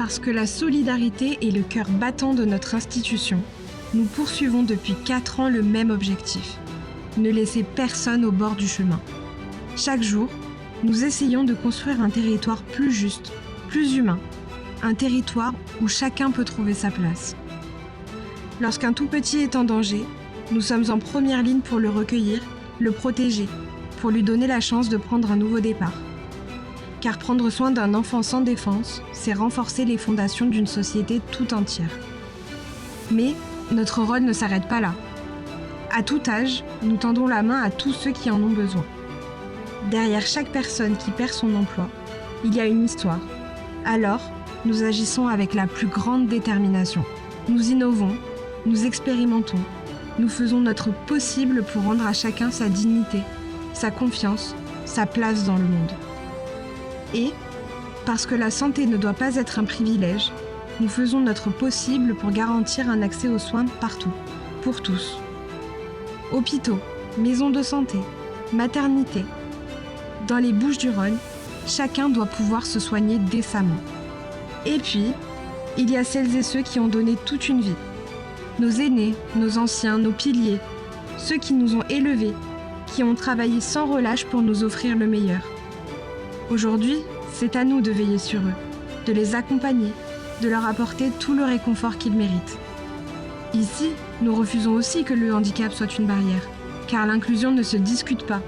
Parce que la solidarité est le cœur battant de notre institution, nous poursuivons depuis 4 ans le même objectif. Ne laisser personne au bord du chemin. Chaque jour, nous essayons de construire un territoire plus juste, plus humain. Un territoire où chacun peut trouver sa place. Lorsqu'un tout petit est en danger, nous sommes en première ligne pour le recueillir, le protéger, pour lui donner la chance de prendre un nouveau départ. Car prendre soin d'un enfant sans défense, c'est renforcer les fondations d'une société tout entière. Mais notre rôle ne s'arrête pas là. À tout âge, nous tendons la main à tous ceux qui en ont besoin. Derrière chaque personne qui perd son emploi, il y a une histoire. Alors, nous agissons avec la plus grande détermination. Nous innovons, nous expérimentons, nous faisons notre possible pour rendre à chacun sa dignité, sa confiance, sa place dans le monde. Et, parce que la santé ne doit pas être un privilège, nous faisons notre possible pour garantir un accès aux soins partout, pour tous. Hôpitaux, maisons de santé, maternités. Dans les Bouches-du-Rhône, chacun doit pouvoir se soigner décemment. Et puis, il y a celles et ceux qui ont donné toute une vie. Nos aînés, nos anciens, nos piliers, ceux qui nous ont élevés, qui ont travaillé sans relâche pour nous offrir le meilleur. Aujourd'hui, c'est à nous de veiller sur eux, de les accompagner, de leur apporter tout le réconfort qu'ils méritent. Ici, nous refusons aussi que le handicap soit une barrière, car l'inclusion ne se discute pas,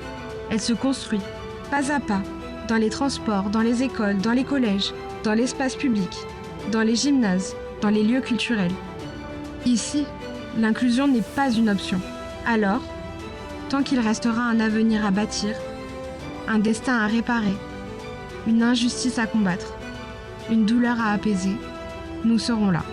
elle se construit, pas à pas, dans les transports, dans les écoles, dans les collèges, dans l'espace public, dans les gymnases, dans les lieux culturels. Ici, l'inclusion n'est pas une option. Alors, tant qu'il restera un avenir à bâtir, un destin à réparer, une injustice à combattre, une douleur à apaiser, nous serons là.